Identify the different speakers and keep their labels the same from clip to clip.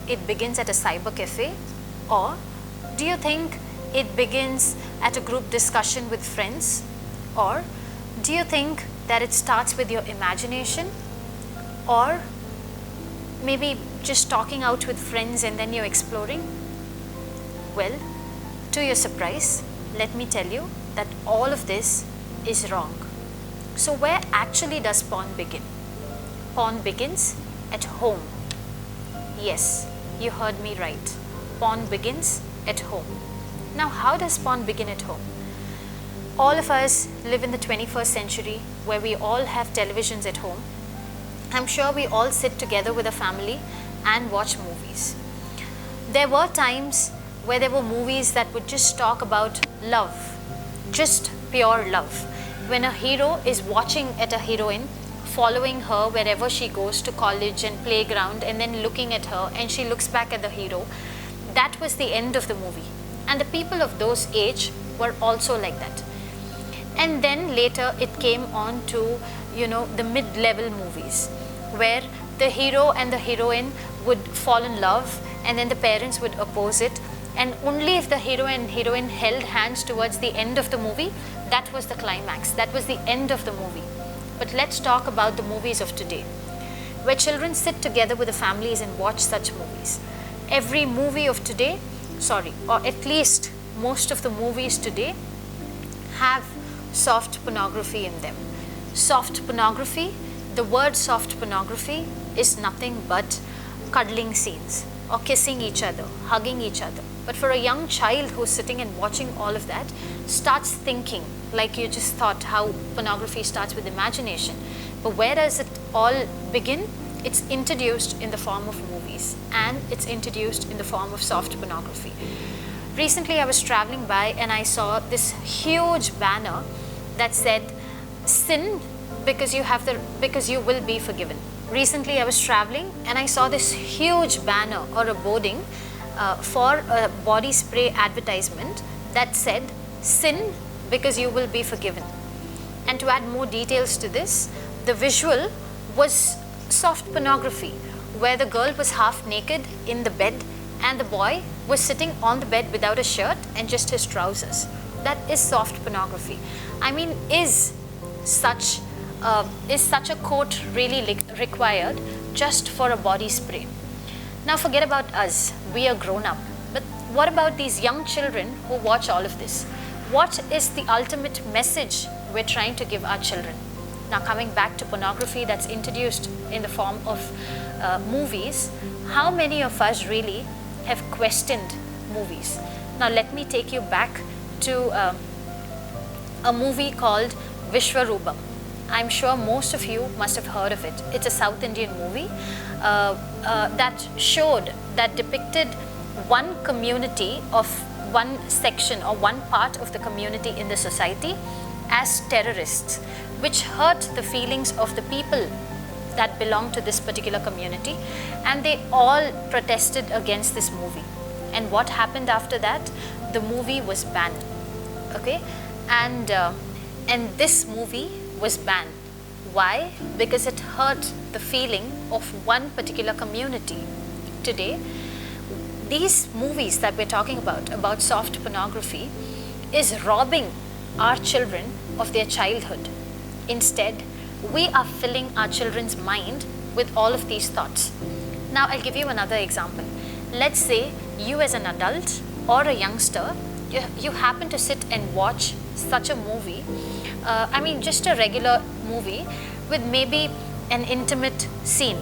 Speaker 1: it begins at a cyber cafe? Or do you think it begins at a group discussion with friends? Or do you think that it starts with your imagination? Or maybe just talking out with friends and then you're exploring? Well, to your surprise, let me tell you that all of this is wrong. So where actually does porn begin? Porn begins at home. Yes, you heard me right. Porn begins at home. Now, how does porn begin at home? All of us live in the 21st century where we all have televisions at home. I'm sure we all sit together with a family and watch movies. There were times where there were movies that would just talk about love, just pure love. When a hero is watching at a heroine, following her wherever she goes to college and playground, and then looking at her, and she looks back at the hero, that was the end of the movie. And the people of those age were also like that. And then later it came on to, the mid-level movies where the hero and the heroine would fall in love, and then the parents would oppose it, and only if the hero and heroine held hands towards the end of the movie, that was the climax, that was the end of the movie. But let's talk about the movies of today, where children sit together with the families and watch such movies. Every movie of today, or at least most of the movies today, have soft pornography in them. Soft pornography, the word soft pornography is nothing but cuddling scenes or kissing each other, hugging each other. But for a young child who's sitting and watching all of that, starts thinking, like you just thought how pornography starts with imagination. But where does it all begin? It's introduced in the form of movies, and it's introduced in the form of soft pornography. Recently I was traveling by and I saw this huge banner that said, "Sin because you will be forgiven." Recently I was traveling and I saw this huge banner or a boarding for a body spray advertisement that said, "Sin because you will be forgiven." And to add more details to this, the visual was soft pornography, where the girl was half naked in the bed and the boy was sitting on the bed without a shirt and just his trousers. That is soft pornography. I mean, is such a quote really required just for a body spray? Now forget about us, we are grown up. But what about these young children who watch all of this? What is the ultimate message we're trying to give our children? Now coming back to pornography that's introduced in the form of movies, how many of us really have questioned movies? Now let me take you back to a movie called Vishwarupam. I'm sure most of you must have heard of it. It's a South Indian movie that depicted one community of one section or one part of the community in the society as terrorists, which hurt the feelings of the people that belong to this particular community, and they all protested against this movie. And what happened after that? The movie was banned. Okay, and this movie was banned. Why? Because it hurt the feeling of one particular community. Today, these movies that we're talking about soft pornography, is robbing our children of their childhood. Instead, we are filling our children's mind with all of these thoughts. Now, I'll give you another example. Let's say you as an adult or a youngster, you happen to sit and watch such a movie, just a regular movie with maybe an intimate scene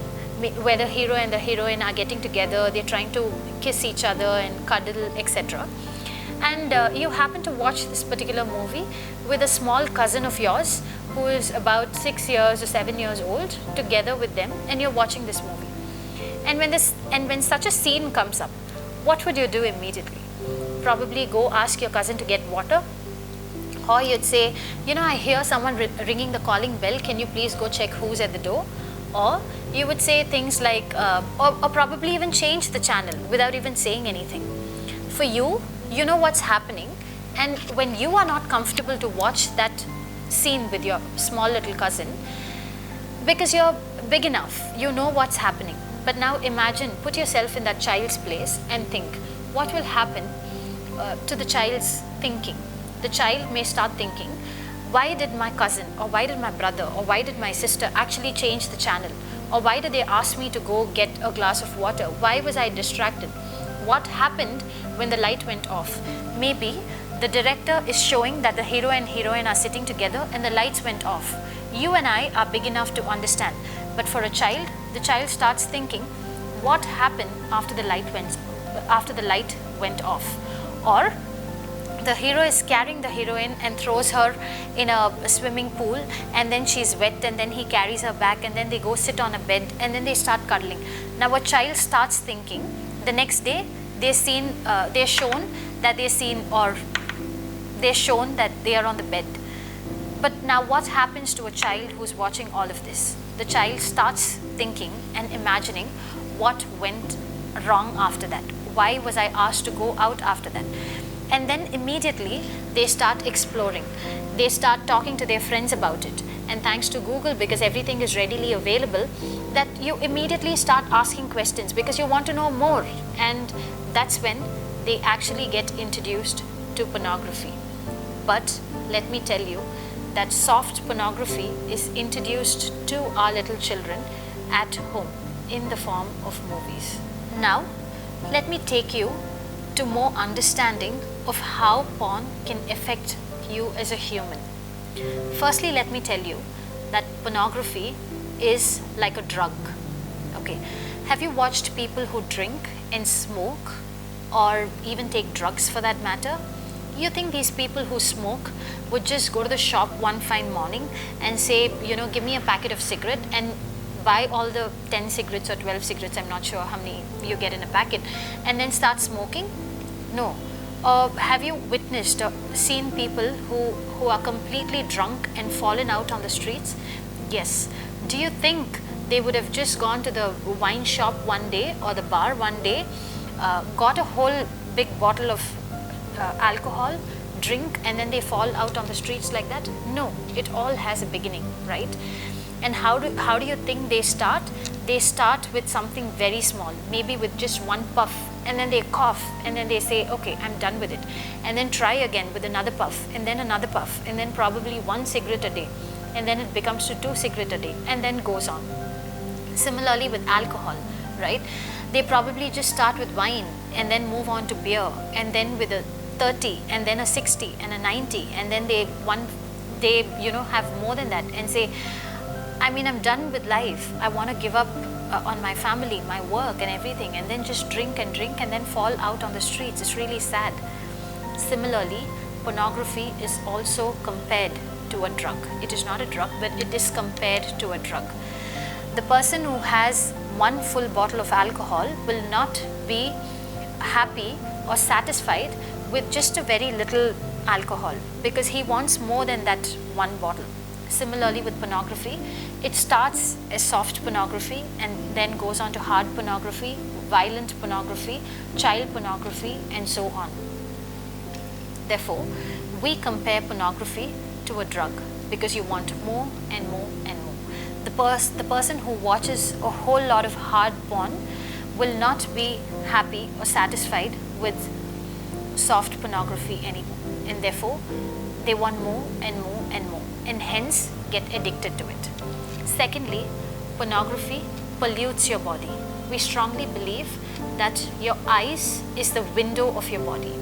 Speaker 1: where the hero and the heroine are getting together, they're trying to kiss each other and cuddle, etc. And you happen to watch this particular movie with a small cousin of yours who is about 6 years or 7 years old, together with them, and you're watching this movie. And when such a scene comes up, what would you do immediately? Probably go ask your cousin to get water, or you'd say, I hear someone ringing the calling bell, can you please go check who's at the door? Or you would say things like, or probably even change the channel without even saying anything. For you, you know what's happening, and when you are not comfortable to watch that scene with your small little cousin, because you're big enough, you know what's happening. But now imagine, put yourself in that child's place and think, what will happen to the child's thinking? The child may start thinking, why did my cousin or why did my brother or why did my sister actually change the channel? Or why did they ask me to go get a glass of water? Why was I distracted? What happened when the light went off? Maybe the director is showing that the hero and heroine are sitting together and the lights went off. You and I are big enough to understand. But for a child, the child starts thinking, what happened after the light went off? Or the hero is carrying the heroine and throws her in a swimming pool, and then she's wet, and then he carries her back, and then they go sit on a bed, and then they start cuddling. Now a child starts thinking, the next day they're shown that they are on the bed. But now what happens to a child who's watching all of this? The child starts thinking and imagining what went wrong after that. Why was I asked to go out after that? And then immediately they start exploring. They start talking to their friends about it. And thanks to Google, because everything is readily available, that you immediately start asking questions because you want to know more. And that's when they actually get introduced to pornography. But let me tell you that soft pornography is introduced to our little children at home in the form of movies. Now, let me take you to more understanding of how porn can affect you as a human. Firstly, let me tell you that pornography is like a drug. Okay, have you watched people who drink and smoke or even take drugs for that matter? You think these people who smoke would just go to the shop one fine morning and say, give me a packet of cigarette and buy all the 10 cigarettes or 12 cigarettes, I'm not sure how many you get in a packet, and then start smoking? No. Have you witnessed or seen people who are completely drunk and fallen out on the streets? Yes. Do you think they would have just gone to the wine shop one day or the bar one day, got a whole big bottle of alcohol, drink, and then they fall out on the streets like that? No. It all has a beginning, right? And how do you think they start? They start with something very small, maybe with just one puff, and then they cough, and then they say, okay, I'm done with it. And then try again with another puff, and then another puff, and then probably 1 cigarette a day. And then it becomes to 2 cigarettes a day, and then goes on. Similarly with alcohol, right? They probably just start with wine, and then move on to beer, and then with a 30, and then a 60, and a 90, and then they have more than that, and say, I'm done with life. I want to give up on my family, my work and everything, and then just drink and then fall out on the streets. It's really sad. Similarly, pornography is also compared to a drug. It is not a drug, but it is compared to a drug. The person who has 1 full bottle of alcohol will not be happy or satisfied with just a very little alcohol, because he wants more than that 1 bottle. Similarly with pornography, it starts as soft pornography and then goes on to hard pornography, violent pornography, child pornography, and so on. Therefore, we compare pornography to a drug because you want more and more and more. The person who watches a whole lot of hard porn will not be happy or satisfied with soft pornography anymore, and therefore they want more and more and more, and hence get addicted to it. Secondly, pornography pollutes your body. We strongly believe that your eyes is the window of your body.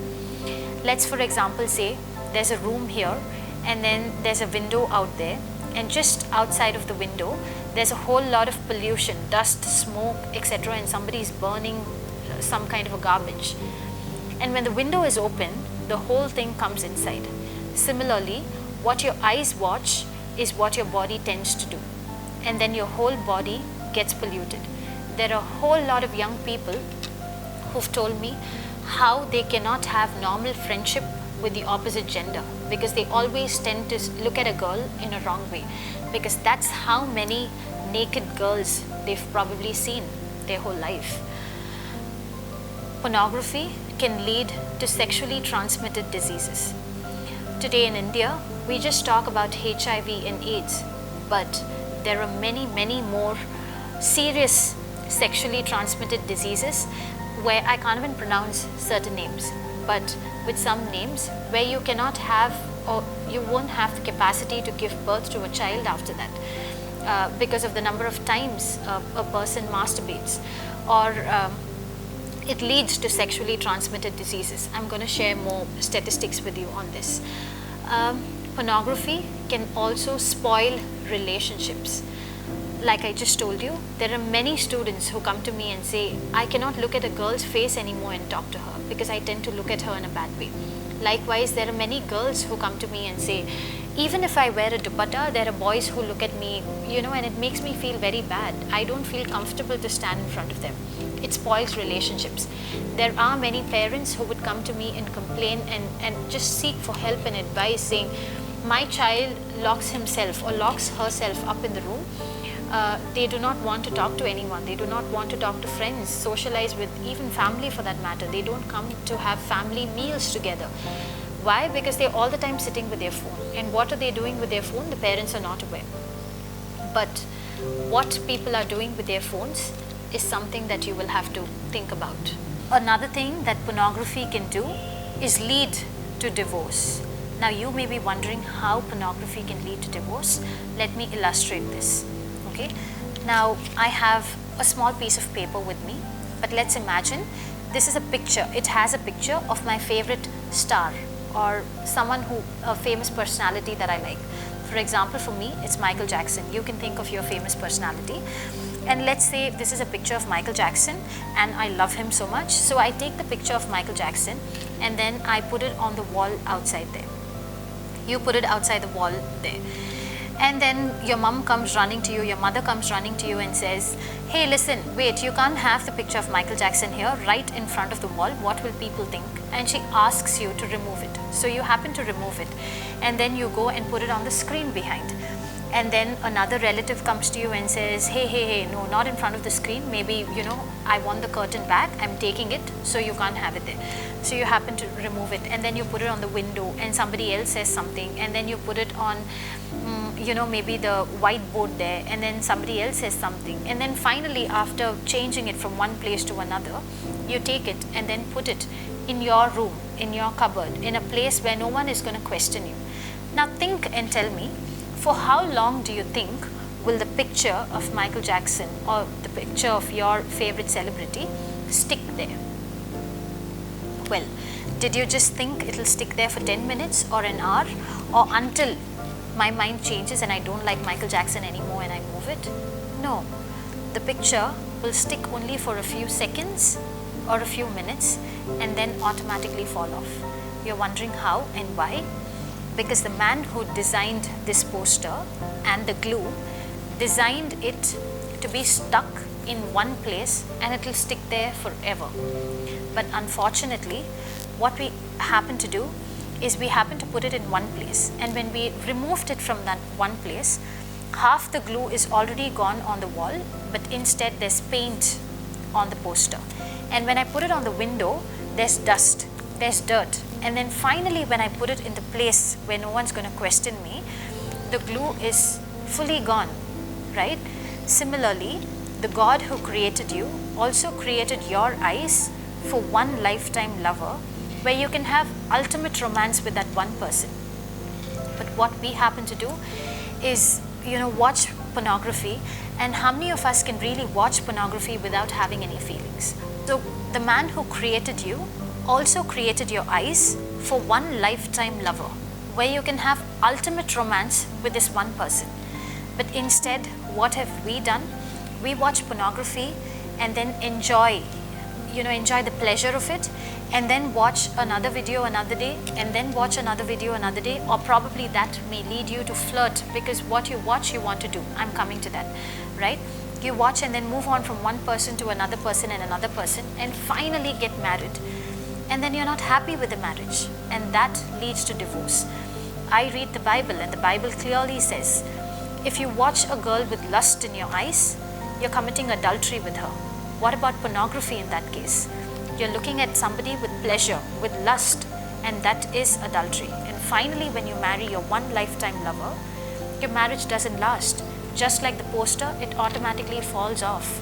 Speaker 1: Let's for example say there's a room here and then there's a window out there, and just outside of the window there's a whole lot of pollution, dust, smoke, etc., and somebody is burning some kind of a garbage. And when the window is open, the whole thing comes inside. Similarly, what your eyes watch is what your body tends to do, and then your whole body gets polluted. There are a whole lot of young people who've told me how they cannot have normal friendship with the opposite gender because they always tend to look at a girl in a wrong way, because that's how many naked girls they've probably seen their whole life. Pornography can lead to sexually transmitted diseases. Today in India, we just talk about HIV and AIDS, but there are many, many more serious sexually transmitted diseases where I can't even pronounce certain names, but with some names where you cannot have, or you won't have the capacity to give birth to a child after that, because of the number of times a person masturbates, or it leads to sexually transmitted diseases. I'm going to share more statistics with you on this. Pornography can also spoil relationships. Like I just told you, there are many students who come to me and say, I cannot look at a girl's face anymore and talk to her because I tend to look at her in a bad way. Likewise, there are many girls who come to me and say, even if I wear a dupatta, there are boys who look at me, and it makes me feel very bad. I don't feel comfortable to stand in front of them. It spoils relationships. There are many parents who would come to me and complain and just seek for help and advice, saying, my child locks himself or locks herself up in the room. They do not want to talk to anyone. They do not want to talk to friends, socialize with even family for that matter. They don't come to have family meals together. Why? Because they're all the time sitting with their phone. And what are they doing with their phone? The parents are not aware. But what people are doing with their phones is something that you will have to think about. Another thing that pornography can do is lead to divorce. Now you may be wondering how pornography can lead to divorce. Let me illustrate this. Okay. Now I have a small piece of paper with me, but let's imagine this is a picture. It has a picture of my favorite star or someone a famous personality that I like. For example, for me, it's Michael Jackson. You can think of your famous personality. And let's say this is a picture of Michael Jackson and I love him so much. So I take the picture of Michael Jackson and then I put it on the wall outside there. You put it outside the wall there. And then your mom comes running to you, your mother comes running to you and says, hey, listen, wait, you can't have the picture of Michael Jackson here right in front of the wall. What will people think? And she asks you to remove it. So you happen to remove it. And then you go and put it on the screen behind. And then another relative comes to you and says, hey, no, not in front of the screen. Maybe, I want the curtain back. I'm taking it, so you can't have it there. So you happen to remove it. And then you put it on the window and somebody else says something. And then you put it on, maybe the whiteboard there. And then somebody else says something. And then finally, after changing it from one place to another, you take it and then put it in your room, in your cupboard, in a place where no one is going to question you. Now think and tell me, for how long do you think will the picture of Michael Jackson or the picture of your favorite celebrity stick there? Well, did you just think it'll stick there for 10 minutes or an hour, or until my mind changes and I don't like Michael Jackson anymore and I move it? No, the picture will stick only for a few seconds or a few minutes and then automatically fall off. You're wondering how and why? Because the man who designed this poster and the glue designed it to be stuck in one place and it will stick there forever. But unfortunately, what we happen to do is we happen to put it in one place, and when we removed it from that one place, half the glue is already gone on the wall, but instead there's paint on the poster. And when I put it on the window, there's dust, there's dirt. And then finally, when I put it in the place where no one's going to question me, the glue is fully gone, right? Similarly, the God who created you also created your eyes for one lifetime lover, where you can have ultimate romance with that one person. But what we happen to do is, watch pornography, and how many of us can really watch pornography without having any feelings? So the man who created you also created your eyes for one lifetime lover, where you can have ultimate romance with this one person. But instead, what have we done? We watch pornography and then enjoy the pleasure of it, and then watch another video another day, and then watch another video another day, or probably that may lead you to flirt, because what you watch you want to do. I'm coming to that, right? You watch and then move on from one person to another person and another person, and finally get married. And then you're not happy with the marriage, and that leads to divorce. I read the Bible, and the Bible clearly says, if you watch a girl with lust in your eyes, you're committing adultery with her. What about pornography in that case? You're looking at somebody with pleasure, with lust, and that is adultery. And finally, when you marry your one lifetime lover, your marriage doesn't last. Just like the poster, it automatically falls off.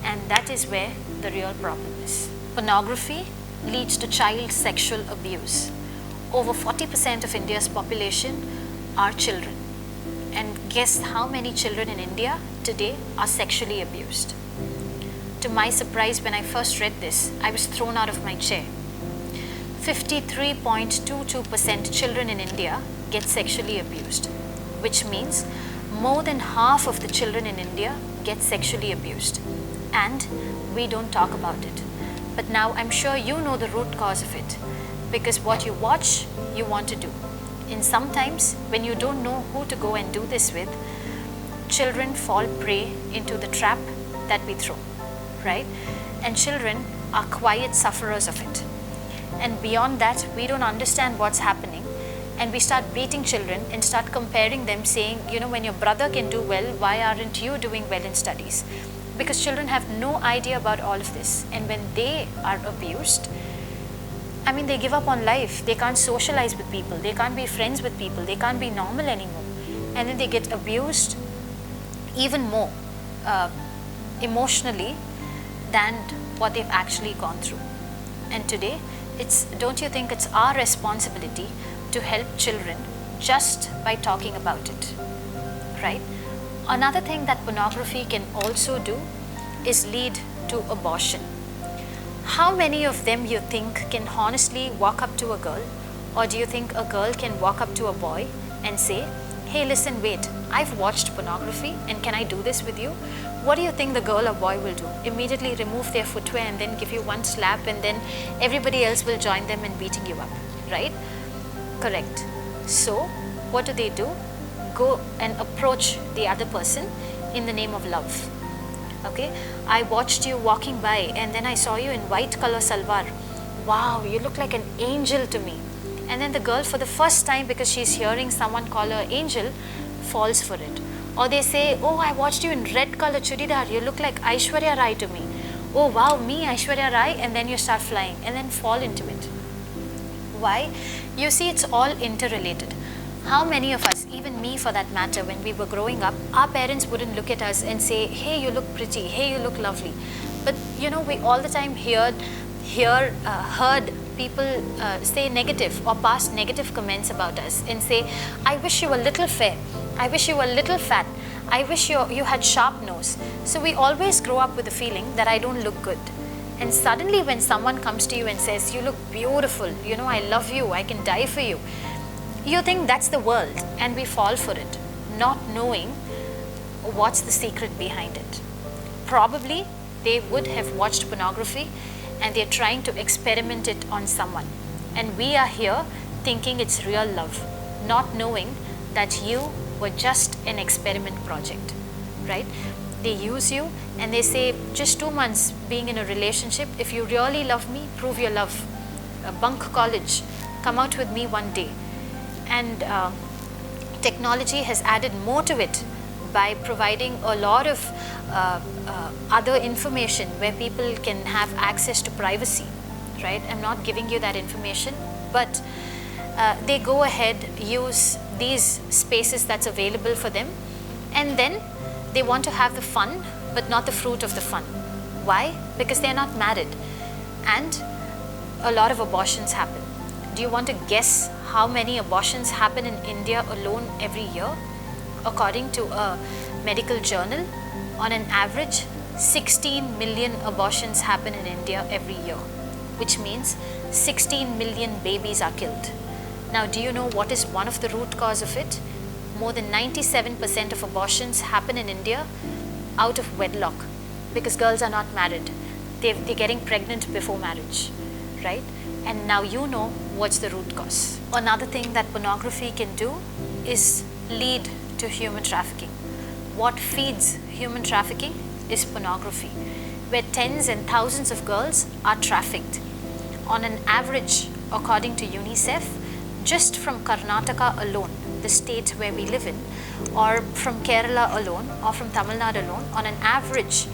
Speaker 1: and that is where the real problem is. Pornography leads to child sexual abuse. Over 40% of India's population are children. And guess how many children in India today are sexually abused? To my surprise, when I first read this, I was thrown out of my chair. 53.22% children in India get sexually abused, which means more than half of the children in India get sexually abused. And we don't talk about it. But now I'm sure you know the root cause of it, because what you watch, you want to do. And sometimes when you don't know who to go and do this with, children fall prey into the trap that we throw, right? And children are quiet sufferers of it. And beyond that, we don't understand what's happening, and we start beating children and start comparing them, saying, you know, when your brother can do well, why aren't you doing well in studies? Because children have no idea about all of this. And when they are abused, I mean, they give up on life. They can't socialize with people. They can't be friends with people. They can't be normal anymore. And then they get abused even more emotionally than what they've actually gone through. And today, don't you think it's our responsibility to help children just by talking about it, right? Another thing that pornography can also do is lead to abortion. How many of them you think can honestly walk up to a girl, or do you think a girl can walk up to a boy and say, hey, listen, wait, I've watched pornography and can I do this with you? What do you think the girl or boy will do? Immediately remove their footwear and then give you one slap, and then everybody else will join them in beating you up, right? Correct. So what do? Go and approach the other person in the name of love. Okay, I watched you walking by and then I saw you in white color salwar. Wow, you look like an angel to me. And then the girl, for the first time, because she's hearing someone call her angel, falls for it. Or they say, oh, I watched you in red color churidar, you look like Aishwarya Rai to me. Oh wow, me Aishwarya Rai, and then you start flying and then fall into it. Why? You see, it's all interrelated. How many of us, even me for that matter, when we were growing up, our parents wouldn't look at us and say, hey, you look pretty, hey, you look lovely. But you know, we all the time heard people say negative or pass negative comments about us and say, I wish you were a little fair, I wish you were a little fat, I wish you had sharp nose. So we always grow up with the feeling that I don't look good. And suddenly when someone comes to you and says, you look beautiful, you know, I love you, I can die for you, you think that's the world, and we fall for it, not knowing what's the secret behind it. Probably they would have watched pornography and they're trying to experiment it on someone. And we are here thinking it's real love, not knowing that you were just an experiment project, right? They use you and they say, just 2 months being in a relationship, if you really love me, prove your love. Bunk college, come out with me one day. And technology has added more to it by providing a lot of other information where people can have access to privacy, right? I'm not giving you that information, but they go ahead, use these spaces that's available for them, and then they want to have the fun, but not the fruit of the fun. Why? Because they're not married, and a lot of abortions happen. Do you want to guess how many abortions happen in India alone every year? According to a medical journal, on an average, 16 million abortions happen in India every year, which means 16 million babies are killed. Now, do you know what is one of the root cause of it? More than 97% of abortions happen in India out of wedlock, because girls are not married. They're getting pregnant before marriage, right? And now you know what's the root cause. Another thing that pornography can do is lead to human trafficking. What feeds human trafficking is pornography, where tens and thousands of girls are trafficked. On an average, according to UNICEF, just from Karnataka alone, the state where we live in, or from Kerala alone, or from Tamil Nadu alone, on an average,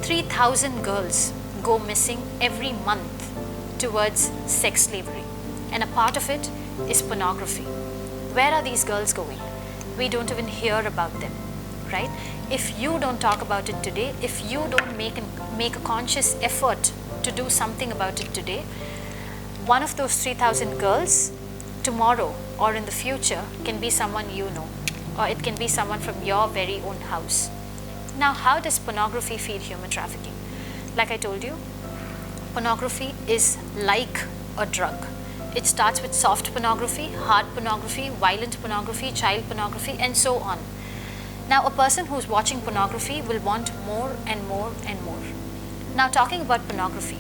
Speaker 1: 3,000 girls go missing every month towards sex slavery. And a part of it is pornography. Where are these girls going? We don't even hear about them, right? If you don't talk about it today, if you don't make a conscious effort to do something about it today, one of those 3,000 girls tomorrow or in the future can be someone you know, or it can be someone from your very own house. Now, how does pornography feed human trafficking? Like I told you, pornography is like a drug. It starts with soft pornography, hard pornography, violent pornography, child pornography, and so on. Now, a person who's watching pornography will want more and more and more. Now, talking about pornography,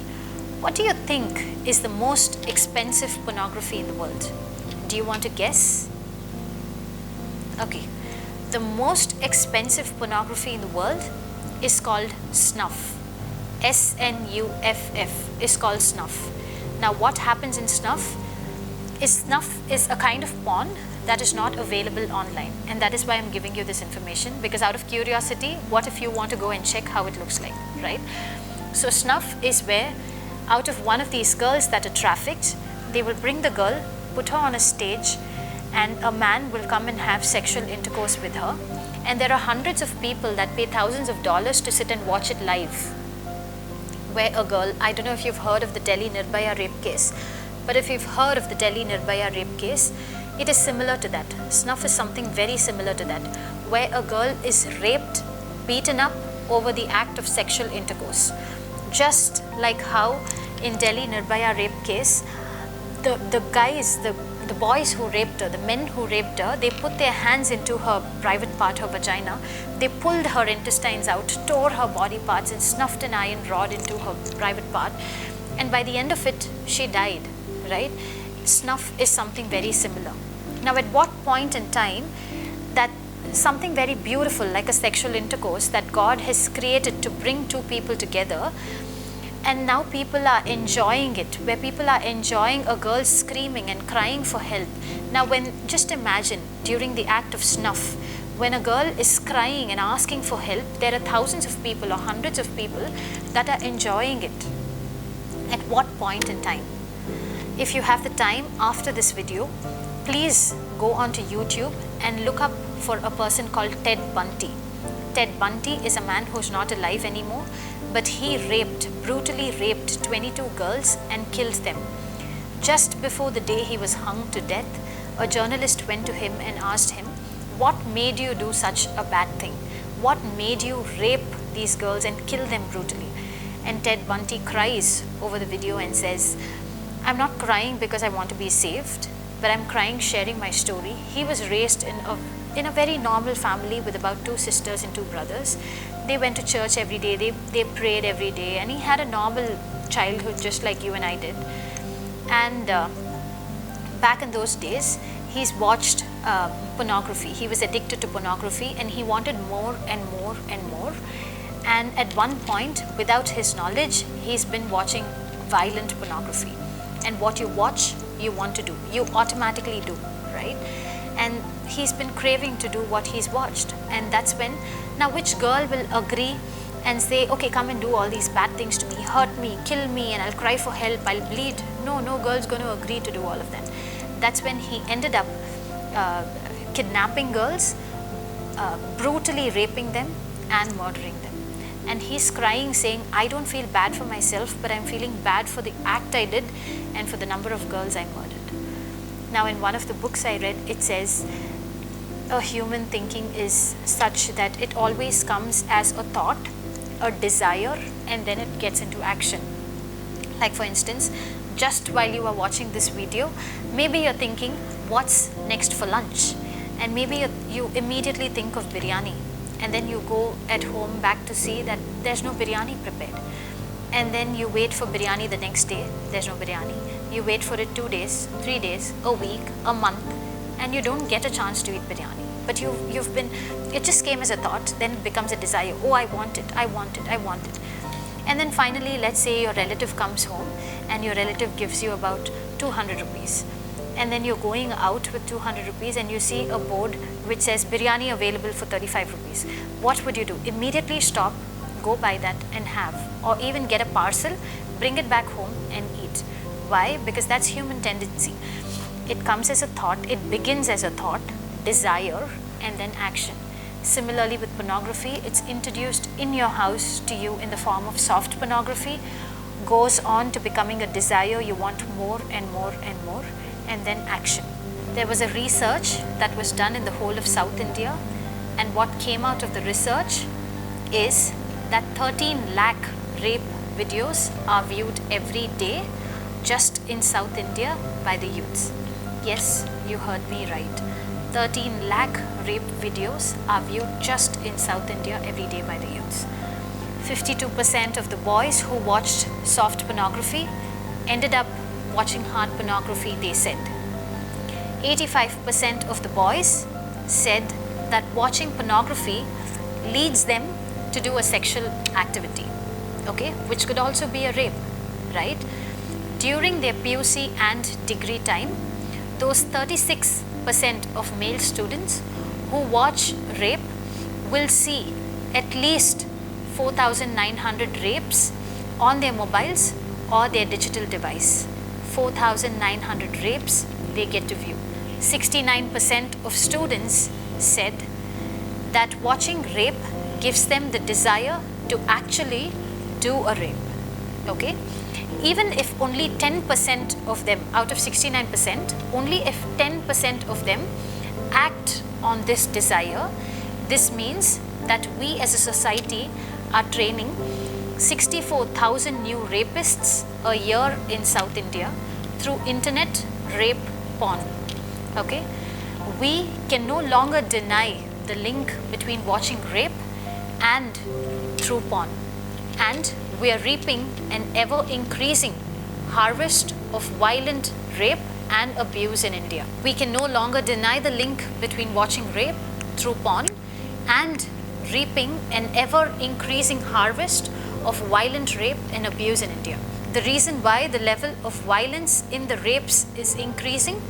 Speaker 1: what do you think is the most expensive pornography in the world? Do you want to guess? Okay, the most expensive pornography in the world is called snuff. S-N-U-F-F is called snuff. Now, what happens in snuff is a kind of porn that is not available online, and that is why I'm giving you this information, because out of curiosity, what if you want to go and check how it looks like, right? So snuff is where out of one of these girls that are trafficked, they will bring the girl, put her on a stage, and a man will come and have sexual intercourse with her, and there are hundreds of people that pay thousands of dollars to sit and watch it live. Where a girl, I don't know if you've heard of the Delhi Nirbhaya rape case, but if you've heard of the Delhi Nirbhaya rape case, it is similar to that. Snuff is something very similar to that, where a girl is raped, beaten up over the act of sexual intercourse. Just like how in Delhi Nirbhaya rape case, the guys, the boys who raped her, the men who raped her, they put their hands into her private part, her vagina, they pulled her intestines out, tore her body parts and snuffed an iron rod into her private part, and by the end of it, she died, right? Snuff is something very similar. Now, at what point in time that something very beautiful like a sexual intercourse that God has created to bring two people together, and now people are enjoying it, where people are enjoying a girl screaming and crying for help. Now, just imagine during the act of snuff, when a girl is crying and asking for help, there are thousands of people or hundreds of people that are enjoying it. At what point in time? If you have the time after this video, please go onto YouTube and look up for a person called Ted Bundy. Ted Bundy is a man who's not alive anymore, but he brutally raped 22 girls and killed them. Just before the day he was hung to death, a journalist went to him and asked him, "What made you do such a bad thing? What made you rape these girls and kill them brutally?" And Ted Bundy cries over the video and says, "I'm not crying because I want to be saved, but I'm crying sharing my story." He was raised in a very normal family with about 2 sisters and 2 brothers. They went to church every day, they prayed every day, and he had a normal childhood just like you and I did. And back in those days, he's watched pornography. He was addicted to pornography and he wanted more and more and more. And at one point, without his knowledge, he's been watching violent pornography. And what you watch, you want to do. You automatically do, right? And he's been craving to do what he's watched. And that's when, now which girl will agree and say, "Okay, come and do all these bad things to me, hurt me, kill me, and I'll cry for help, I'll bleed"? No girl's going to agree to do all of that. That's when he ended up kidnapping girls, brutally raping them and murdering them. And he's crying saying, "I don't feel bad for myself, but I'm feeling bad for the act I did and for the number of girls I murdered." Now, in one of the books I read, it says, a human thinking is such that it always comes as a thought, a desire, and then it gets into action. Like for instance, just while you are watching this video, maybe you're thinking, what's next for lunch? And maybe you immediately think of biryani, and then you go at home back to see that there's no biryani prepared. And then you wait for biryani the next day, there's no biryani. You wait for it 2 days, 3 days, a week, a month, and you don't get a chance to eat biryani. But it just came as a thought, then it becomes a desire. Oh, I want it, I want it, I want it. And then finally, let's say your relative comes home and your relative gives you about 200 rupees. And then you're going out with 200 rupees and you see a board which says biryani available for 35 rupees. What would you do? Immediately stop, go buy that and have, or even get a parcel, bring it back home and eat. Why? Because that's human tendency. It comes as a thought, it begins as a thought, desire, and then action. Similarly with pornography, it's introduced in your house to you in the form of soft pornography, goes on to becoming a desire, you want more and more and more, and then action. There was a research that was done in the whole of South India, and what came out of the research is that 13 lakh rape videos are viewed every day just in South India by the youths. Yes, you heard me right. 13 lakh rape videos are viewed just in South India every day by the youths. 52% of the boys who watched soft pornography ended up watching hard pornography, they said. 85% of the boys said that watching pornography leads them to do a sexual activity, okay, which could also be a rape, right? During their PUC and degree time, those 36% of male students who watch rape will see at least 4,900 rapes on their mobiles or their digital device. 4,900 rapes they get to view. 69% of students said that watching rape gives them the desire to actually do a rape, okay? Even if only 10% of them, out of 69%, only if 10% of them act on this desire, this means that we as a society are training 64,000 new rapists a year in South India through internet rape porn, okay? We can no longer deny the link between watching rape and through porn, and we are reaping an ever increasing harvest of violent rape and abuse in India. We can no longer deny the link between watching rape through porn and reaping an ever increasing harvest of violent rape and abuse in India. The reason why the level of violence in the rapes is increasing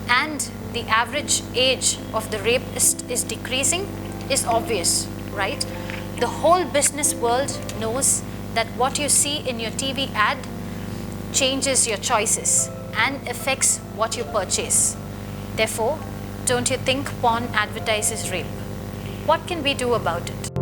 Speaker 1: and the average age of the rapist is decreasing is obvious, right? The whole business world knows that what you see in your TV ad changes your choices and affects what you purchase. Therefore, don't you think porn advertises rape? What can we do about it?